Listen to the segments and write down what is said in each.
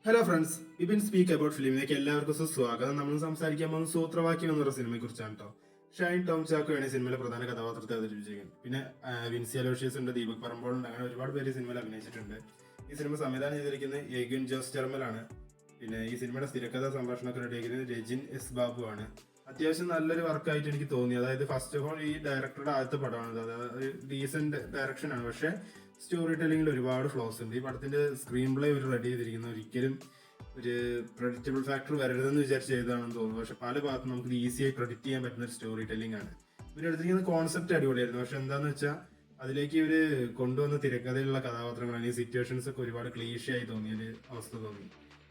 Hello friends, Vipin speak about ഫിലിമിലേക്ക് എല്ലാവർക്കും സ്വാഗതം. നമ്മൾ സംസാരിക്കാൻ പോകുന്ന സൂത്രവാക്യം എന്ന സിനിമയെ കുറിച്ചാണ് കേട്ടോ. ഷൈൻ ടോം ചാക്കോയാണ് ഈ സിനിമയിലെ പ്രധാന കഥാപാത്രത്തെ അവതരിപ്പിച്ചിരിക്കുന്നത്. പിന്നെ വിൻസി അലോഷ്യസ് ഉണ്ട്, ദീപക് പറമ്പോളുണ്ട്, അങ്ങനെ ഒരുപാട് പേര് ഈ സിനിമയിൽ അഭിനയിച്ചിട്ടുണ്ട്. ഈ സിനിമ സംവിധാനം ചെയ്തിരിക്കുന്നത് ഏഗിൻ ജോസ് ജർമലാണ്. പിന്നെ ഈ സിനിമയുടെ സ്ഥിരകഥാ സംഭാഷണമൊക്കെ റെഡിയാക്കുന്നത് രജിൻ എസ് ബാബു ആണ്. അത്യാവശ്യം നല്ലൊരു വർക്കായിട്ട് എനിക്ക് തോന്നി. അതായത് ഫസ്റ്റ് ഓഫ് ഓൾ ഈ ഡയറക്ടറുടെ ആദ്യത്തെ പടമാണ്, അതായത് ഡീസന്റ് ഡയറക്ഷൻ ആണ്. പക്ഷെ സ്റ്റോറി ടെല്ലിങ്ങിൽ ഒരുപാട് ഫ്ലോസ് ഉണ്ട്. ഈ പടത്തിന്റെ സ്ക്രീൻ പ്ലേ ഒരു റെഡി ചെയ്തിരിക്കുന്ന ഒരിക്കലും ഒരു പ്രഡിക്റ്റബിൾ ഫാക്ടർ വരരുതെന്ന് വിചാരിച്ച് ചെയ്തതാണെന്ന് തോന്നുന്നു. പക്ഷെ പല ഭാഗത്തും നമുക്ക് ഈസിയായി പ്രഡിക്റ്റ് ചെയ്യാൻ പറ്റുന്ന ഒരു സ്റ്റോറി ടെല്ലിംഗ് ആണ്. ഇവരെടുത്തിരിക്കുന്ന കോൺസെപ്റ്റ് അടിപൊളിയായിരുന്നു. പക്ഷെ എന്താന്ന് വെച്ചാൽ അതിലേക്ക് ഇവര് കൊണ്ടുവന്ന തിരക്കഥയിലുള്ള കഥാപാത്രങ്ങളാണ് ഈ സിറ്റുവേഷൻസ് ഒക്കെ ഒരുപാട് ക്ലീഷയായി തോന്നിയൊരു അവസ്ഥ തോന്നി.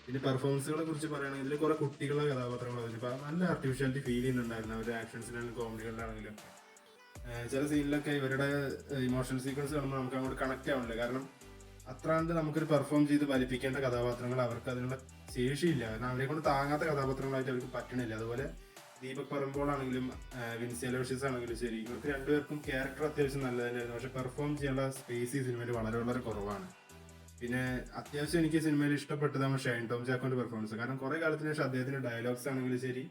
പിന്നെ പെർഫോമൻസുകളെ കുറിച്ച് പറയുകയാണെങ്കിൽ ഇതിൽ കുറെ കുട്ടികളുടെ കഥാപാത്രങ്ങൾ നല്ല ആർട്ടിഫിഷ്യാലിറ്റി ഫീൽ ചെയ്യുന്നുണ്ടായിരുന്നു അവരുടെ ആക്ഷൻസിലാണെങ്കിലും കോമഡികളിലാണെങ്കിലും. ചില സീനിലൊക്കെ ഇവരുടെ ഇമോഷണൽ സീക്വൻസ് കാണുമ്പോൾ നമുക്ക് അങ്ങോട്ട് കണക്ട് ആവണില്ല. കാരണം അത്രാണ്ട് നമുക്കൊരു പെർഫോം ചെയ്ത് ഫലിപ്പിക്കേണ്ട കഥാപാത്രങ്ങൾ അവർക്ക് അതിനുള്ള ശേഷിയില്ല. കാരണം അവരെ കൊണ്ട് താങ്ങാത്ത കഥാപാത്രങ്ങളായിട്ട് അവർക്ക് പറ്റണില്ല. അതുപോലെ ദീപക് പറമ്പോളാണെങ്കിലും വിൻസി അലോഷ്യസ് ആണെങ്കിലും ശരി, ഇവർക്ക് രണ്ടുപേർക്കും ക്യാരക്ടർ അത്യാവശ്യം നല്ല തന്നെയായിരുന്നു. പക്ഷെ പെർഫോം ചെയ്യാനുള്ള സ്പേസ് ഈ സിനിമയിൽ വളരെ വളരെ കുറവാണ്. പിന്നെ അത്യാവശ്യം എനിക്ക് സിനിമയിൽ ഇഷ്ടപ്പെട്ടതാണ് ഷൈൻ ടോം ചാക്കോന്റെ പെർഫോമൻസ്. കാരണം കുറെ കാലത്തിന് ശേഷം അദ്ദേഹത്തിന്റെ ഡയലോഗ്സ് ആണെങ്കിലും ശരി,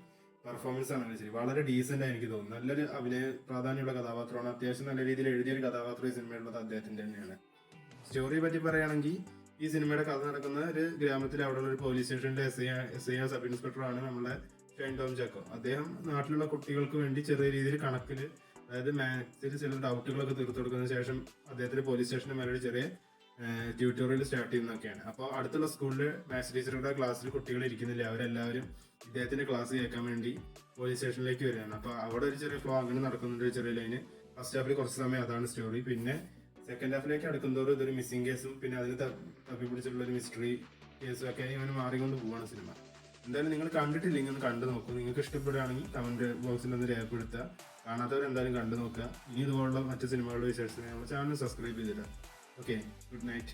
പെർഫോമൻസ് ആണെങ്കിലും ശരി, വളരെ ഡീസന്റ് ആയി എനിക്ക് തോന്നുന്നു. നല്ലൊരു അഭിനയ പ്രാധാന്യമുള്ള കഥാപാത്രമാണ്. അത്യാവശ്യം നല്ല രീതിയിൽ എഴുതിയൊരു കഥാപാത്രം ഈ സിനിമയിലുള്ളത് അദ്ദേഹത്തിന്റെ തന്നെയാണ്. സ്റ്റോറിയെ പറ്റി പറയുകയാണെങ്കിൽ ഈ സിനിമയുടെ കഥ നടക്കുന്ന ഒരു ഗ്രാമത്തിൽ അവിടെയുള്ള ഒരു പോലീസ് സ്റ്റേഷനിലെ എസ് ഐ സബ് ഇൻസ്പെക്ടറാണ് നമ്മുടെ ഷൈൻ ടോം ചാക്കോ. അദ്ദേഹം നാട്ടിലുള്ള കുട്ടികൾക്ക് വേണ്ടി ചെറിയ രീതിയിൽ കണക്കിൽ, അതായത് മാത്സിൽ ചില ഡൗട്ടുകളൊക്കെ തീർത്തു കൊടുക്കുന്നതിന് ശേഷം അദ്ദേഹത്തിന് പോലീസ് സ്റ്റേഷന്റെ മേലെ ചെറിയ ട്യൂട്ടോറിയൽ സ്റ്റാർട്ട് ചെയ്യുന്നതൊക്കെയാണ്. അപ്പോൾ അടുത്തുള്ള സ്കൂളിൽ മാത്സ് ടീച്ചറുടെ ക്ലാസ്സിൽ കുട്ടികൾ ഇരിക്കുന്നില്ല. അവരെല്ലാവരും ഇദ്ദേഹത്തിന്റെ ക്ലാസ് കേൾക്കാൻ വേണ്ടി പോലീസ് സ്റ്റേഷനിലേക്ക് വരികയാണ്. അപ്പോൾ അവിടെ ഒരു ചെറിയ ഫ്ലോ അങ്ങനെ നടക്കുന്നുണ്ട്, ഒരു ചെറിയ ലൈന്. ഫസ്റ്റ് ഹാഫിൽ കുറച്ച് സമയം അതാണ് സ്റ്റോറി. പിന്നെ സെക്കൻഡ് ഹാഫിലേക്ക് അടുക്കുന്തോറും ഇതൊരു മിസ്സിംഗ് കേസും പിന്നെ അതിന് തപ്പി പിടിച്ചിട്ടുള്ള ഒരു മിസ്റ്ററി കേസും ഒക്കെ ഇവന് മാറിക്കൊണ്ട് പോവാണ് സിനിമ. എന്തായാലും നിങ്ങൾ കണ്ടിട്ടില്ലെങ്കിൽ ഒന്ന് കണ്ടു നോക്കൂ. നിങ്ങൾക്ക് ഇഷ്ടപ്പെടുകയാണെങ്കിൽ കമന്റ് ബോക്സിൽ ഒന്ന് രേഖപ്പെടുത്തുക. കാണാത്തവർ എന്തായാലും കണ്ടു നോക്കുക. ഇനി ഇതുപോലുള്ള മറ്റു സിനിമകളുടെ വിശേഷത്തിന് നമ്മുടെ ചാനൽ സബ്സ്ക്രൈബ് ചെയ്തിടാം. Okay, good night.